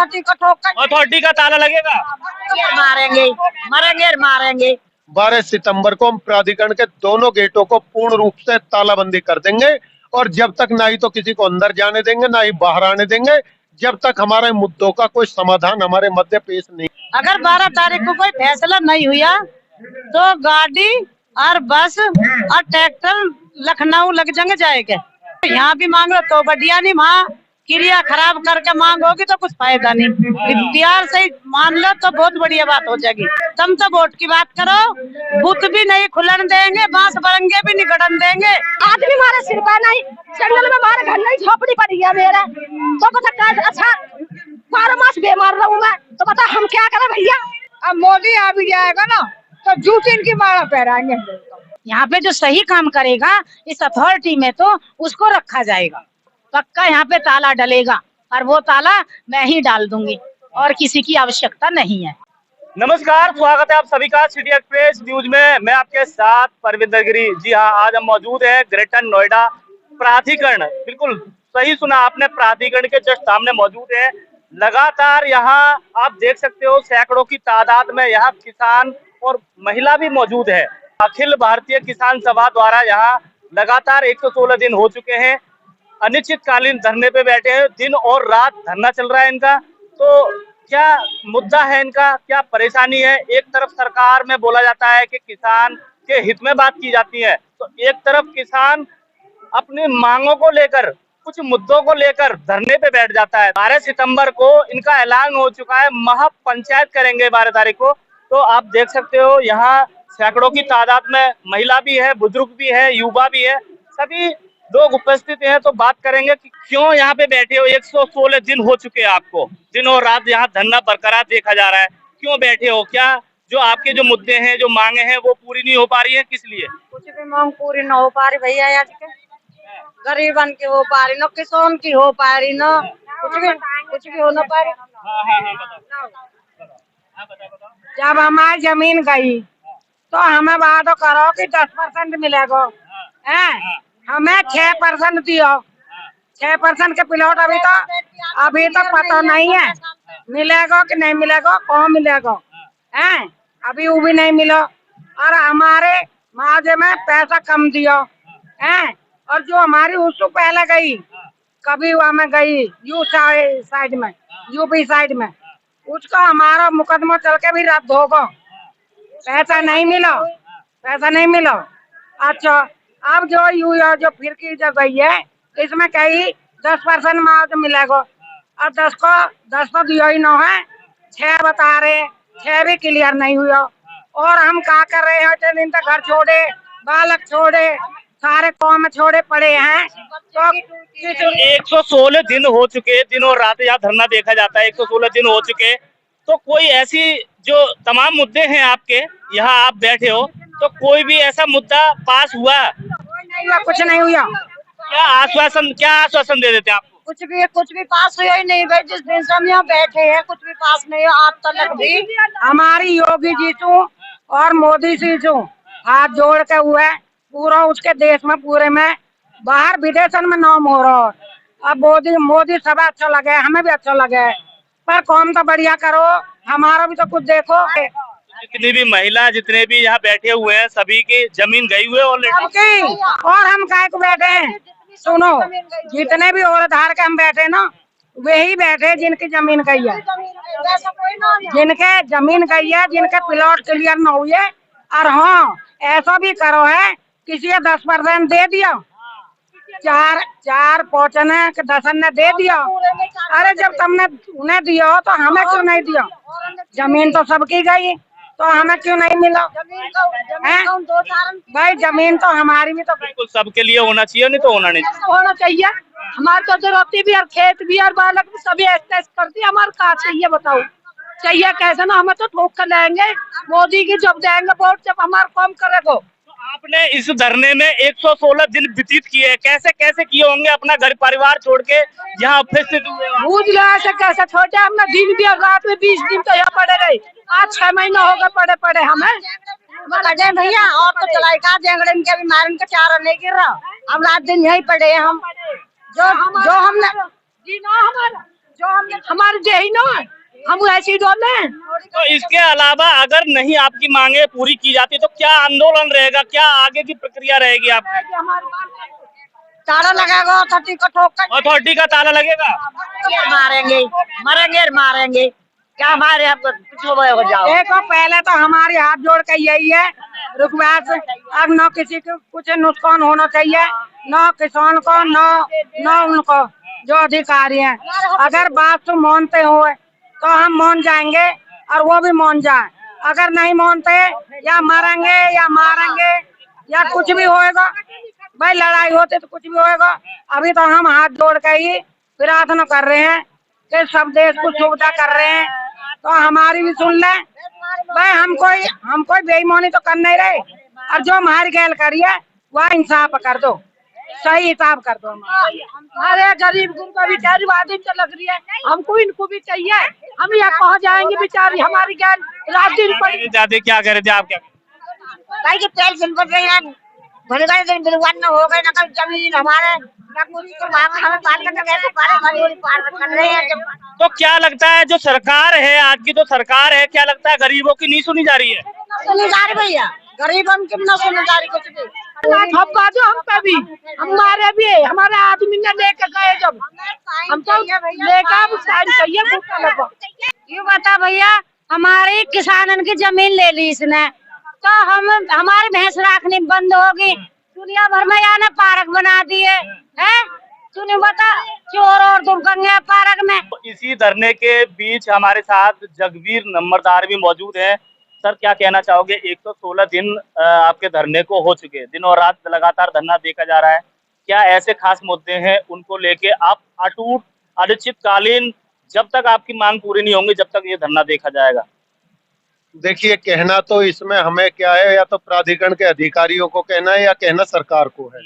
Authority को ठोकर authority का ताला लगेगा। मारेंगे, मरेंगे मारेंगे। 12 सितंबर को हम प्राधिकरण के दोनों गेटों को पूर्ण रूप से तालाबंदी कर देंगे और जब तक ना ही तो किसी को अंदर जाने देंगे ना ही बाहर आने देंगे, जब तक हमारे मुद्दों का कोई समाधान हमारे मध्य पेश नहीं। अगर 12 तारीख को कोई फैसला नहीं हुआ तो गाड़ी और बस और ट्रैक्टर लखनऊ लग जाएंगे। यहाँ भी मांग लो तो बढ़िया नहीं, वहाँ क्रिया खराब करके मांगोगी तो कुछ फायदा नहीं। प्यार से मान लो तो बहुत बढ़िया बात हो जाएगी। तुम तो वोट की बात करो, बूथ भी नहीं खुलन देंगे, बांस बरंगे भी नहीं गड़न देंगे। आदमी हमारे सिर पर नहीं, जंगल में हमारे घर नहीं, झोपड़ी पड़ी है मेरे, तो बता अच्छा 12 मास बीमार रहूं मैं, तो बता हम क्या करें भैया। अब मोदी आ भी जाएगा ना तो जूते इनकी माला पहराएंगे। यहाँ पे जो सही काम करेगा इस अथॉरिटी में तो उसको रखा जाएगा। पक्का यहाँ पे ताला डलेगा और वो ताला मैं ही डाल दूंगी और किसी की आवश्यकता नहीं है। नमस्कार, स्वागत है आप सभी का सिटी एक्सप्रेस न्यूज में। मैं आपके साथ परविंदर गिरी। जी हाँ, आज हम मौजूद है ग्रेटर नोएडा प्राधिकरण। बिल्कुल सही सुना आपने, प्राधिकरण के जस्ट सामने मौजूद है। लगातार यहाँ आप देख सकते हो सैकड़ों की तादाद में यहाँ किसान और महिला भी मौजूद है। अखिल भारतीय किसान सभा द्वारा यहाँ लगातार 116 दिन हो चुके हैं, अनिश्चितकालीन धरने पे बैठे हैं। दिन और रात धरना चल रहा है इनका। तो क्या मुद्दा है इनका, क्या परेशानी है? एक तरफ सरकार में बोला जाता है कि किसान के हित में बात की जाती है, तो एक तरफ किसान अपनी मांगों को लेकर, कुछ मुद्दों को लेकर धरने पे बैठ जाता है। 12 सितंबर को इनका ऐलान हो चुका है, महापंचायत करेंगे 12 तारीख को। तो आप देख सकते हो यहाँ सैकड़ों की तादाद में महिला भी है, बुजुर्ग भी है, युवा भी है, सभी लोग उपस्थित हैं। तो बात करेंगे कि क्यों यहाँ पे बैठे हो। 116 दिन हो चुके हैं आपको, दिन और रात यहाँ धरना बरकरार देखा जा रहा है। क्यों बैठे हो? क्या जो आपके जो मुद्दे हैं, जो मांगे हैं, वो पूरी नहीं हो पा रही है? किस लिए? कुछ भी मांग पूरी न हो पा रही भैया, आज के गरीबन की हो पा रही, न किसान की हो पा रही, न कुछ भी हो न पा रही। जब हमारी जमीन गई तो हमें वादा करो कि 10% मिलेगा, हमें 6% दियो। 6% के प्लॉट अभी तक पता नहीं है मिलेगा कि नहीं मिलेगा, कौन मिलेगा है, अभी वो भी नहीं मिला। और हमारे माजे में पैसा कम दियो है, और जो हमारी उससे पहले गई, कभी वहाँ में गई यू साइड में, यूपी साइड में, उसका हमारा मुकदमा चल के भी रद्द होगा। पैसा नहीं मिला, पैसा नहीं मिला। अच्छा, अब जो फिर की जब गई है, इसमें कहीं 10% मुआवजा मिलेगा, और 10 तो दिया ही ना है, 6 बता रहे, 6 भी क्लियर नहीं हुआ। और हम क्या कर रहे हैं, दिन तक घर छोड़े, बालक छोड़े, सारे कौम छोड़े पड़े हैं। तो 116 दिन हो चुके, दिन और रात यहाँ धरना देखा जाता है। 116 दिन हो चुके, तो कोई ऐसी जो तमाम मुद्दे हैं आपके, यहाँ आप बैठे हो, तो कोई भी ऐसा मुद्दा पास हुआ? कुछ नहीं हुआ। क्या आश्वासन दे देते हैं आपको? कुछ भी पास हुआ ही नहीं भाई। जिस दिन से हम यहाँ बैठे हैं कुछ भी पास नहीं हुआ आज तक भी। हमारी योगी जी से और मोदी जी से हाथ जोड़ के हुए, पूरा उसके देश में पूरे में बाहर विदेशन में नाम हो रहा है। अब मोदी सब अच्छा लगे, हमें भी अच्छा लगे, पर काम तो बढ़िया करो, हमारा भी तो कुछ देखो। जितनी भी महिला, जितने भी यहाँ बैठे हुए हैं, सभी की जमीन गई हुई है ऑलरेडी। और हम काय को बैठे हैं, सुनो, जितने भी और धार के हम बैठे ना, वही बैठे जिनकी जमीन गई है, जिनके जमीन गई है, जिनके प्लॉट क्लियर न हुए। और हाँ, ऐसा भी करो है, किसी 10% दे दिया, 4 पहुँचने 10 ने दे दिया। अरे जब तुमने उन्हें दिया तो हमें क्यों नहीं दिया? जमीन तो सबकी गई, तो हमें क्यों नहीं मिला? भाई जमीन तो हमारी भी तो बिल्कुल सबके लिए होना चाहिए, नहीं तो होना नहीं होना चाहिए। हमारे तो जरूरती भी और खेत भी और बालक भी सभी ऐसे करती है। हमारे कहा चाहिए बताओ, चाहिए कैसे ना, हमें तो ठोक कर लेंगे मोदी की जब देंगे वोट, जब हमारा काम करेगा। आपने इस धरने में 116 दिन व्यतीत किए, कैसे कैसे किए होंगे? अपना घर परिवार छोड़ के यहाँ उपस्थित हुए। बूझ लो ऐसे कैसे छोटे, हमने दिन भी और रात में 20 दिन तो यहाँ पड़े रहे। आज 6 महीना होगा पड़े हमें भैया। और तो चलाई का जेंगड़े के भी मारन का चारा नहीं गिर रहा, हम रात दिन यही पड़े हैं। हम जो हमने जो हमारे दे ही ना हम ऐसी डोले। तो इसके अलावा अगर नहीं आपकी मांगे पूरी की जाती तो क्या आंदोलन रहेगा, क्या आगे की प्रक्रिया रहेगी आपकी? ताला लगाएगा अथॉरिटी को ठोक कर अथॉरिटी का ताला लगेगा? मारेंगे, मरेंगे मारेंगे। क्या हमारे आपको हो जाओ। देखो पहले तो हमारे हाथ जोड़ के यही है रिक्वेस्ट, अब न किसी को कुछ नुकसान होना चाहिए, न किसान को न उनको जो अधिकारी हैं। अगर बात तो मानते हो तो हम मान जाएंगे और वो भी मान जाए। अगर नहीं मानते या मरेंगे या मारेंगे या कुछ भी होएगा, भाई लड़ाई होती तो कुछ भी होएगा। अभी तो हम हाथ जोड़ के ही प्रार्थना कर रहे हैं कि सब देश को सुविधा कर रहे हैं, तो हमारी भी सुन ले भाई। हम कोई बेईमानी तो कर नहीं रहे, और जो हमारी गैल करिए वह इंसाफ कर दो, सही हिसाब कर दो। अरे गरीब गुरबा बेचारी आदमी तो लग रही है, हमको इनको भी चाहिए। हम यहाँ कहाँ जाएंगे बेचारी, हमारी ज्ञान रात दिन पड़ी। दादी क्या कह रहे थे आप? क्या भाई के तेल बिल बढ़ रहे हैं, भले भले दिन बिलवान न हो गए, ना कभी जमीन हमारे ना कुछ तो हमें पार करना गए तो पार कर रहे हैं। तो क्या लगता है जो सरकार है, आज की जो सरकार है, क्या लगता है गरीबों की नहीं सुनी जा रही है? सुनी जा रही भैया, गरीबों की न सुनी जा रही कुछ भी। हम बाजू हम पे भी हमारे भी हमारे आदमी ने लेकर गए, जब हम तो लेकर साइन चाहिए। यूँ बता भैया, हमारे किसानन की जमीन ले ली इसने, तो हम हमारी भैंस रखनी बंद होगी। दुनिया भर में यहाँ पार्क बना दिए हैं, तूने बता चोर और दुमकंगे पार्क में। इसी धरने के बीच हमारे साथ जगवीर नंबरदार भी मौजूद हैं। सर क्या कहना चाहोगे? 116 दिन आपके धरने को हो चुके हैं, दिन और रात लगातार धरना देखा जा रहा है। क्या ऐसे खास मुद्दे हैं उनको लेके आप अटूट अनिश्चितकालीन, जब तक आपकी मांग पूरी नहीं होंगी जब तक ये धरना देखा जाएगा? देखिए, कहना तो इसमें हमें क्या है, या तो प्राधिकरण के अधिकारियों को कहना है या कहना सरकार को है,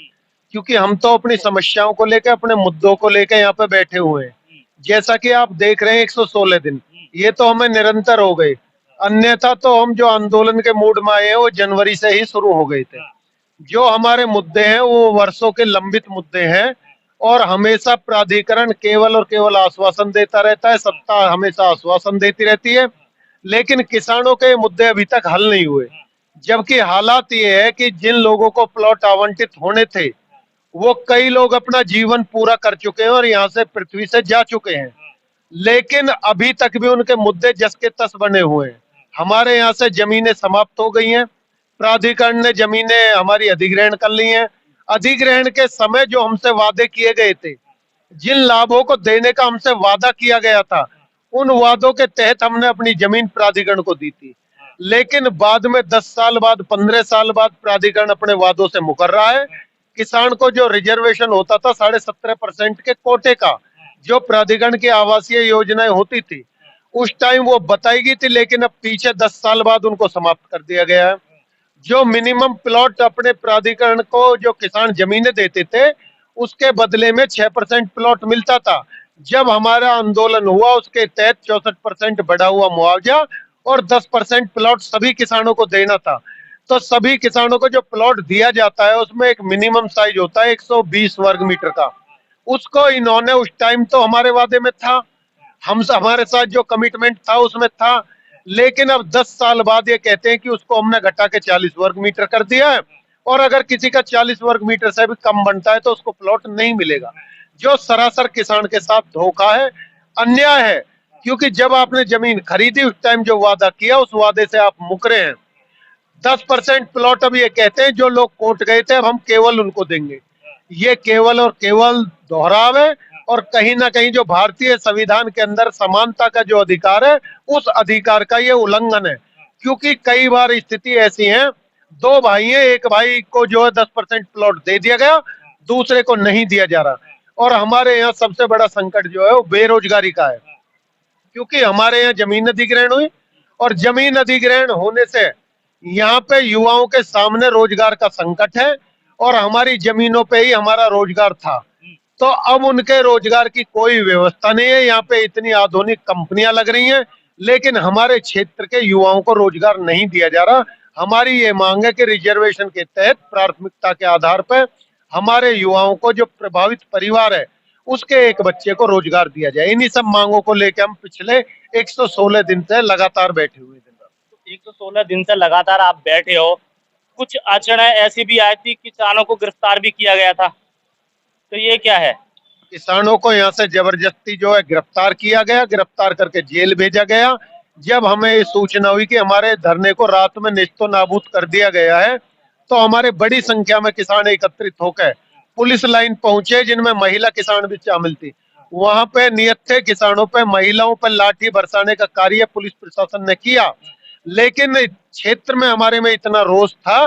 क्योंकि हम तो अपनी समस्याओं को लेकर, अपने मुद्दों को लेकर यहाँ पे बैठे हुए हैं। जैसा कि आप देख रहे हैं 116 दिन, ये तो हमें निरंतर हो गए। अन्यथा तो हम जो आंदोलन के मूड में आए हैं वो जनवरी से ही शुरू हो गए थे। जो हमारे मुद्दे हैं वो वर्षों के लंबित मुद्दे हैं, और हमेशा प्राधिकरण केवल और केवल आश्वासन देता रहता है, सत्ता हमेशा आश्वासन देती रहती है, लेकिन किसानों के मुद्दे अभी तक हल नहीं हुए। जबकि हालात ये है कि जिन लोगों को प्लॉट आवंटित होने थे वो कई लोग अपना जीवन पूरा कर चुके हैं और यहाँ से पृथ्वी से जा चुके हैं, लेकिन अभी तक भी उनके मुद्दे जस के तस बने हुए हैं। हमारे यहाँ से जमीनें समाप्त हो गई हैं, प्राधिकरण ने जमीनें हमारी अधिग्रहण कर ली हैं। अधिग्रहण के समय जो हमसे वादे किए गए थे, जिन लाभों को देने का हमसे वादा किया गया था, उन वादों के तहत हमने अपनी जमीन प्राधिकरण को दी थी। लेकिन बाद में 10 साल बाद, 15 साल बाद प्राधिकरण अपने वादों से मुकर रहा है। किसान को जो रिजर्वेशन होता था 17.5% के कोटे का, जो प्राधिकरण की आवासीय योजनाएं होती थी, उस टाइम वो बताई गई थी, लेकिन अब पीछे 10 साल बाद उनको समाप्त कर दिया गया है। जो मिनिमम प्लॉट अपने प्राधिकरण को जो किसान जमीनें देते थे, उसके बदले में 6% प्लॉट मिलता था। जब हमारा आंदोलन हुआ उसके तहत 64% बढ़ा हुआ मुआवजा और 10% प्लॉट सभी किसानों को देना था। तो सभी किसानों को जो प्लॉट दिया जाता है उसमें एक मिनिमम साइज होता है 120 वर्ग मीटर का। उसको इन्होंने उस टाइम तो हमारे वादे में था, हमारे साथ जो कमिटमेंट था उसमें था, लेकिन अब 10 साल बाद ये कहते हैं कि उसको हमने घटा के 40 वर्ग मीटर कर दिया है, और अगर किसी का 40 वर्ग मीटर से भी कम बनता है तो उसको प्लॉट नहीं मिलेगा, जो सरासर किसान के साथ धोखा है, अन्याय है। क्योंकि जब आपने जमीन खरीदी उस टाइम जो वादा किया उस वादे से आप मुकरे हैं। 10% प्लॉट अब ये कहते हैं जो लोग कोर्ट गए थे अब हम केवल उनको देंगे। ये केवल और केवल दोहराव है, और कहीं ना कहीं जो भारतीय संविधान के अंदर समानता का जो अधिकार है उस अधिकार का ये उल्लंघन है। क्योंकि कई बार स्थिति ऐसी है, 2 भाई हैं, एक भाई को जो है 10% प्लॉट दे दिया गया, दूसरे को नहीं दिया जा रहा। और हमारे यहाँ सबसे बड़ा संकट जो है वो बेरोजगारी का है, क्योंकि हमारे यहाँ जमीन अधिग्रहण हुई, और जमीन अधिग्रहण होने से यहाँ पे युवाओं के सामने रोजगार का संकट है, और हमारी जमीनों पे ही हमारा रोजगार था। तो अब उनके रोजगार की कोई व्यवस्था नहीं है। यहाँ पे इतनी आधुनिक कंपनियां लग रही हैं, लेकिन हमारे क्षेत्र के युवाओं को रोजगार नहीं दिया जा रहा। हमारी ये मांग है कि रिजर्वेशन के तहत प्राथमिकता के आधार पर हमारे युवाओं को, जो प्रभावित परिवार है, उसके एक बच्चे को रोजगार दिया जाए। इन्हीं सब मांगों को लेकर हम पिछले 116 दिन से लगातार बैठे हुए हैं। 116 दिन से लगातार आप बैठे हो। कुछ अड़चनें ऐसी भी आई थी, किसानों को गिरफ्तार भी किया गया था, तो ये क्या है? किसानों को यहाँ से जबरदस्ती जो है गिरफ्तार किया गया, गिरफ्तार करके जेल भेजा गया। जब हमें ये सूचना हुई कि हमारे धरने को रात में नेस्तो नाबूद कर दिया गया है, तो हमारे बड़ी संख्या में किसान एकत्रित होकर पुलिस लाइन पहुंचे, जिनमें महिला किसान भी शामिल थी। वहां पे नियत थे किसानों पे, महिलाओं पर लाठी बरसाने का कार्य पुलिस प्रशासन ने किया, लेकिन क्षेत्र में हमारे में इतना रोष था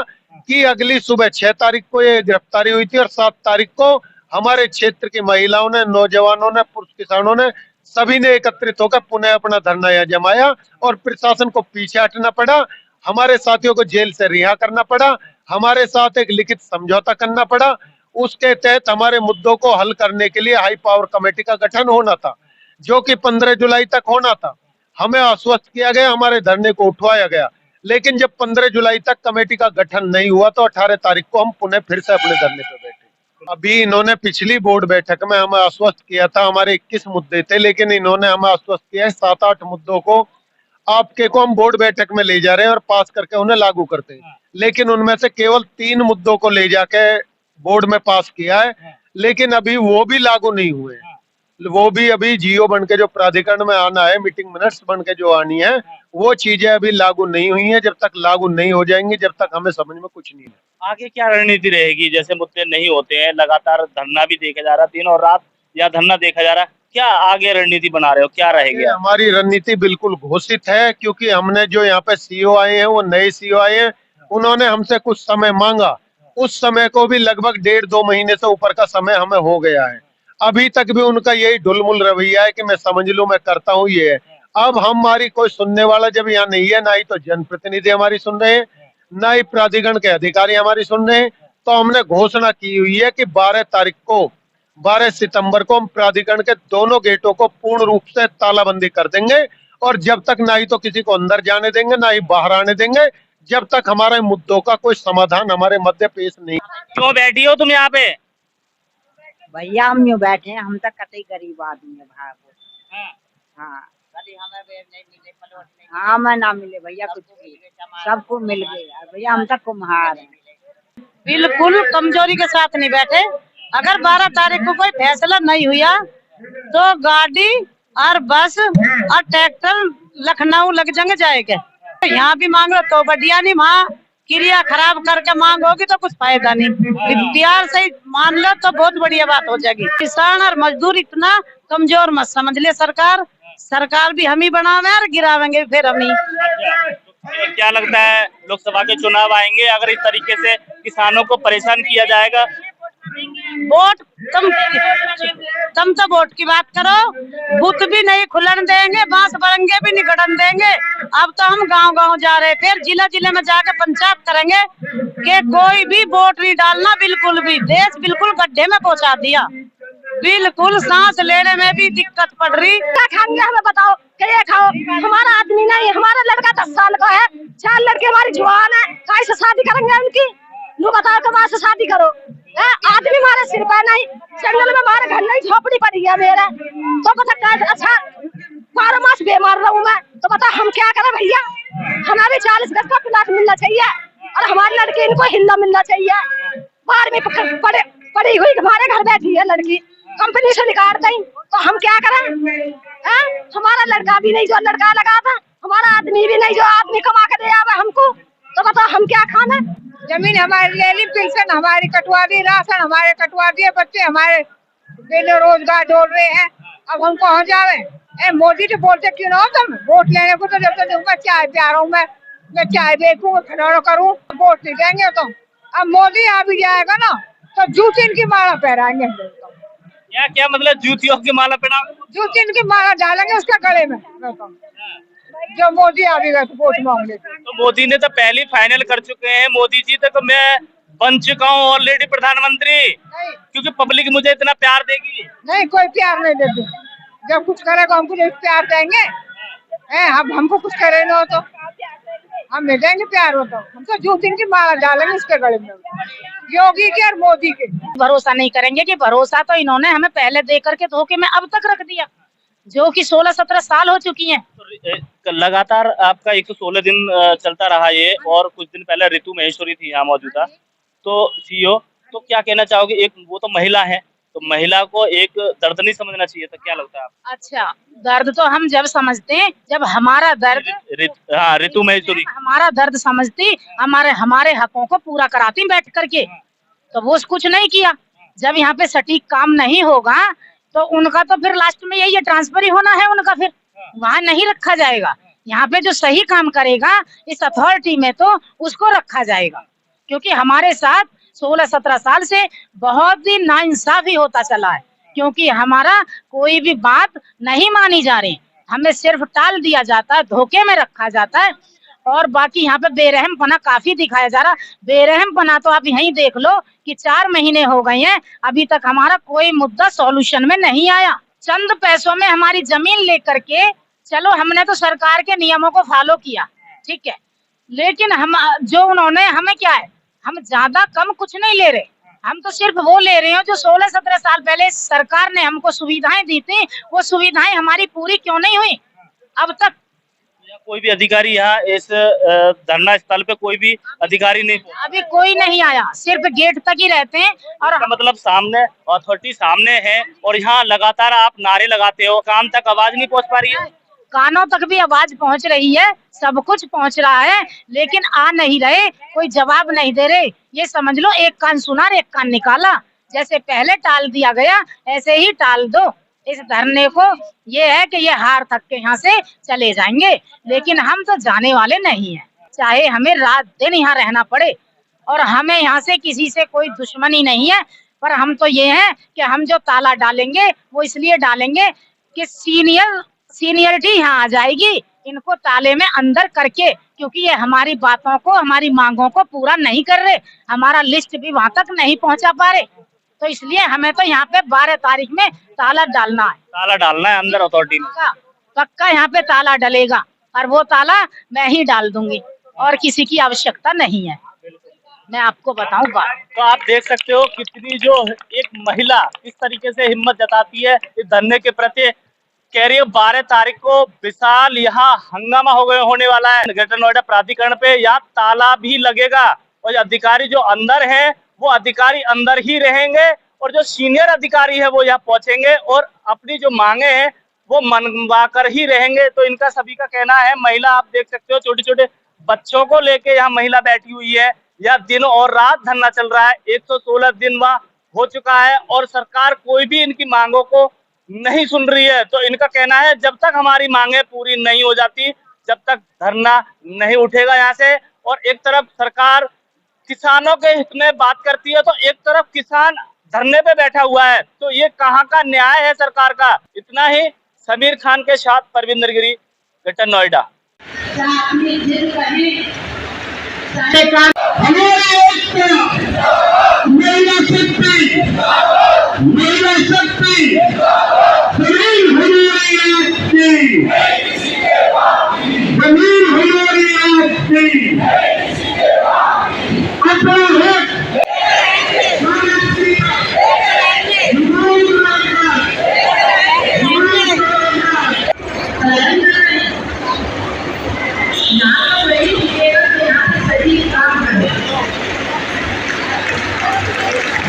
कि अगली सुबह 6 तारीख को ये गिरफ्तारी हुई थी और 7 तारीख को हमारे क्षेत्र की महिलाओं ने, नौजवानों ने, पुरुष किसानों ने, सभी ने एकत्रित होकर पुनः अपना धरना यहाँ जमाया और प्रशासन को पीछे हटना पड़ा। हमारे साथियों को जेल से रिहा करना पड़ा, हमारे साथ एक लिखित समझौता करना पड़ा। उसके तहत हमारे मुद्दों को हल करने के लिए हाई पावर कमेटी का गठन होना था, जो कि 15 जुलाई तक होना था। हमें आश्वस्त किया गया, हमारे धरने को उठवाया गया, लेकिन जब 15 जुलाई तक कमेटी का गठन नहीं हुआ तो 18 तारीख को हम पुनः फिर से अपने धरने पर बैठे। अभी इन्होंने पिछली बोर्ड बैठक में हमें आश्वस्त किया था, हमारे 21 मुद्दे थे, लेकिन इन्होंने हमें आश्वस्त किया है 7-8 मुद्दों को आपके को हम बोर्ड बैठक में ले जा रहे हैं और पास करके उन्हें लागू करते हैं। लेकिन उनमें से केवल 3 मुद्दों को ले जाके बोर्ड में पास किया है, लेकिन अभी वो भी लागू नहीं हुए। वो भी अभी जीओ बन के जो प्राधिकरण में आना है, मीटिंग मिनट्स बन के जो आनी है, वो चीजें अभी लागू नहीं हुई हैं। जब तक लागू नहीं हो जाएंगी, जब तक हमें समझ में कुछ नहीं है। आगे क्या रणनीति रहेगी? जैसे मुद्दे नहीं होते हैं, लगातार धरना भी देखा जा रहा है, दिन और रात या धरना देखा जा रहा है, क्या आगे रणनीति बना रहे हो, क्या रहेगी? हमारी रणनीति बिल्कुल घोषित है, क्योंकि हमने जो यहाँ पे सीओ आए हैं, वो नए सीओ आए हैं, उन्होंने हमसे कुछ समय मांगा। उस समय को भी लगभग 1.5-2 महीने से ऊपर का समय हमें हो गया है। अभी तक भी उनका यही ढुलमुल रवैया है कि मैं समझ लूं, मैं करता हूं, ये है। अब हमारी कोई सुनने वाला जब यहाँ नहीं है, ना ही तो जनप्रतिनिधि हमारी सुन रहे हैं, ना ही प्राधिकरण के अधिकारी हमारी सुन रहे हैं, तो हमने घोषणा की हुई है कि 12 सितंबर को हम प्राधिकरण के दोनों गेटों को पूर्ण रूप से तालाबंदी कर देंगे, और जब तक ना ही तो किसी को अंदर जाने देंगे, ना ही बाहर आने देंगे, जब तक हमारे मुद्दों का कोई समाधान हमारे मध्य पेश नहीं। क्यों बैठी हो तुम यहाँ पे? भैया हम यूँ बैठे हैं, हम तक कतई गरीब आदमी है भाई। हाँ, कभी हमें भी नहीं मिले, प्लॉट नहीं हाँ मैं ना मिले भैया, कुछ भी सबको मिल गया भैया, हम तक कुम्हार हैं। बिल्कुल कमजोरी के साथ नहीं बैठे। अगर 12 तारीख को कोई फैसला नहीं हुआ तो गाड़ी और बस और ट्रैक्टर लखनऊ लग जाएंगे। यहाँ भी मांग लो तो बढ़िया नहीं, वहाँ क्रिया खराब करके मांगोगी तो कुछ फायदा नहीं। प्यार से मान लो तो बहुत बढ़िया बात हो जाएगी। किसान और मजदूर इतना कमजोर मत समझ ले सरकार भी हम ही बनावे और गिरावेंगे फिर हम ही। क्या लगता है, लोकसभा के चुनाव आएंगे, अगर इस तरीके से किसानों को परेशान किया जाएगा? वोट तुम तो वोट की बात करो, बूथ भी नहीं खुलन देंगे, बांस बरंगे भी नहीं गड़न देंगे। अब तो हम गांव-गांव जा रहे, फिर जिला में जाकर पंचायत करेंगे कि कोई भी वोट नहीं डालना, बिल्कुल भी। देश बिल्कुल गड्ढे में पहुंचा दिया, बिल्कुल सांस लेने में भी दिक्कत पड़ रही। क्या खाएंगे हमें बताओ, क्या खाओ? हमारा आदमी नहीं, हमारा लड़का 10 साल का है, 4 लड़के हमारी जवान है, कैसे शादी करेंगे उनकी? लो बताओ, कब से शादी करो? आदमी हमारे सिर पर नहीं, जंगल में हमारे घर नहीं, झोपड़ी पड़ी है मेरे, तो बता अच्छा 12 मास बीमार रहूं मैं, तो बता हम क्या करें भैया? हमें भी 40 गज का प्लाट मिलना चाहिए और हमारी लड़की इनको हिल्ला मिलना चाहिए। 12वीं पढ़ी हुई हमारे घर बैठी है लड़की, कंपनी से निकाल दें तो हम क्या करें? हमारा लड़का भी नहीं जो लड़का लगा था, हमारा आदमी भी नहीं जो आदमी कमा के दे आवे हमको, तो बताओ हम क्या खाना? जमीन हमारी ले ली, पेंशन हमारी कटवा दी, राशन हमारे कटवा दिए, बच्चे हमारे बेरोजगार ढूंढ रहे हैं, अब हम कहाँ जावे? मोदी तो बोलते क्यों ना हो तुम? वोट लेने को तो जब तक दूंगा, चाय प्या रहा हूँ मैं चाय बेचूंगा, खिलौना करूँ, वोट नहीं देंगे तो। अब मोदी आ भी जाएगा ना तो जूतिन की माला पहराएंगे हम लोग। क्या मतलब जूतियों की माला पहना? जूतिन की माला डालेंगे उसके गले में, जो मोदी आ भी गए तो वोट मांग लेते। तो मोदी ने तो पहले फाइनल कर चुके हैं, मोदी जी तक मैं बन चुका हूँ ऑलरेडी प्रधानमंत्री, क्योंकि पब्लिक मुझे इतना प्यार देगी। नहीं, कोई प्यार नहीं देती, जब कुछ करेगा हमको नहीं प्यार देंगे। अब हमको कुछ करे ना हो तो हम नहीं देंगे प्यार, हो तो हम तो जूतिन की माला डालेंगे उसके गले में। योगी के और मोदी के। भरोसा नहीं करेंगे कि भरोसा तो इन्होंने हमें पहले दे करके धोखे में अब तक रख दिया, जो कि 16-17 साल हो चुकी हैं। तो लगातार आपका 116 दिन चलता रहा ये, और कुछ दिन पहले ऋतु महेश्वरी थी यहाँ मौजूदा, तो सीईओ, तो क्या कहना चाहोगे? एक वो तो महिला है, तो महिला को एक दर्द नहीं समझना चाहिए था, क्या लगता है आपको? अच्छा, दर्द तो हम जब समझते हैं जब हमारा दर्द हाँ, ऋतु महेश्वरी हमारा दर्द समझती, हमारे हकों को पूरा कराती बैठ करके, तो वो कुछ नहीं किया। जब यहाँ पे सटीक काम नहीं होगा तो उनका तो फिर लास्ट में यही है, ट्रांसफर ही होना है उनका, फिर वहाँ नहीं रखा जाएगा। यहाँ पे जो सही काम करेगा इस अथॉरिटी में तो उसको रखा जाएगा, क्योंकि हमारे साथ 16-17 साल से बहुत ही नाइंसाफी होता चला है, क्योंकि हमारा कोई भी बात नहीं मानी जा रही, हमें सिर्फ टाल दिया जाता है, धोखे में रखा जाता है। और बाकी यहाँ पे बेरहमपना काफी दिखाया जा रहा। बेरहमपना तो आप यहीं देख लो कि 4 महीने हो गए हैं, अभी तक हमारा कोई मुद्दा सॉल्यूशन में नहीं आया। चंद पैसों में हमारी जमीन लेकर के, चलो हमने तो सरकार के नियमों को फॉलो किया, ठीक है, लेकिन हम जो उन्होंने हमें क्या है, हम ज्यादा कम कुछ नहीं ले रहे, हम तो सिर्फ वो ले रहे हो जो 16-17 साल पहले सरकार ने हमको सुविधाएं दी थी, वो सुविधाएं हमारी पूरी क्यों नहीं हुई अब तक? कोई भी अधिकारी यहाँ इस धरना स्थल पे कोई भी अधिकारी नहीं, अभी कोई नहीं आया, सिर्फ गेट तक ही रहते हैं। और मतलब सामने अथॉरिटी सामने है और यहाँ लगातार आप नारे लगाते हो, काम तक आवाज नहीं पहुँच पा रही है? कानों तक भी आवाज पहुंच रही है, सब कुछ पहुंच रहा है, लेकिन आ नहीं रहे, कोई जवाब नहीं दे रहे। ये समझ लो एक कान सुना और एक कान निकाला, जैसे पहले टाल दिया गया ऐसे ही टाल दो इस धरने को। ये है कि ये हार थक के यहाँ से चले जाएंगे, लेकिन हम तो जाने वाले नहीं हैं, चाहे हमें रात दिन यहाँ रहना पड़े। और हमें यहाँ से किसी से कोई दुश्मनी नहीं है, पर हम तो ये है कि हम जो ताला डालेंगे वो इसलिए डालेंगे कि सीनियरिटी यहाँ आ जाएगी इनको ताले में अंदर करके, क्योंकि ये हमारी बातों को, हमारी मांगों को पूरा नहीं कर रहे, हमारा लिस्ट भी वहां तक नहीं पहुंचा पा रहे। तो इसलिए हमें तो यहाँ पे 12 तारीख में ताला डालना है। ताला डालना है अंदर अथॉरिटी में? पक्का यहाँ पे ताला डलेगा, और वो ताला मैं ही डाल दूंगी, और किसी की आवश्यकता नहीं है। मैं आपको बताऊं बात, तो आप देख सकते हो कितनी जो एक महिला इस तरीके से हिम्मत जताती है इस धरने के प्रति। कह रही है 12 तारीख को विशाल यहाँ हंगामा होने वाला है ग्रेटर नोएडा प्राधिकरण पे, यहाँ ताला भी लगेगा, और अधिकारी जो अंदर है वो अधिकारी अंदर ही रहेंगे, और जो सीनियर अधिकारी है वो यहाँ पहुंचेंगे और अपनी जो मांगे हैं वो मनवा कर ही रहेंगे। तो इनका सभी का कहना है, महिला आप देख सकते हो छोटे छोटे बच्चों को लेके यहाँ महिला बैठी हुई है, यह दिन और रात धरना चल रहा है। 116 दिन वह हो चुका है और सरकार कोई भी इनकी मांगों को नहीं सुन रही है। तो इनका कहना है जब तक हमारी मांगे पूरी नहीं हो जाती, जब तक धरना नहीं उठेगा यहाँ से। और एक तरफ सरकार किसानों के हित में बात करती है, तो एक तरफ किसान धरने पे बैठा हुआ है, तो ये कहाँ का न्याय है सरकार का? इतना ही, समीर खान के साथ परविंदर गिरी, ग्रेटर नोएडा।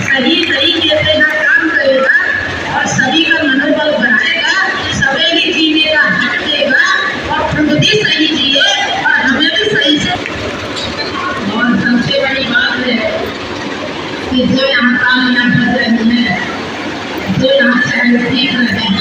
सही तरीके से काम करेगा और सभी का मनोबल बनाएगा, सभी जीने का हक देगा और खुद भी सही जिए और हमें भी सही से। और सबसे बड़ी बात है कि जो यहाँ काम यहाँ कर रहे हैं, जो यहाँ से ठीक रहे हैं।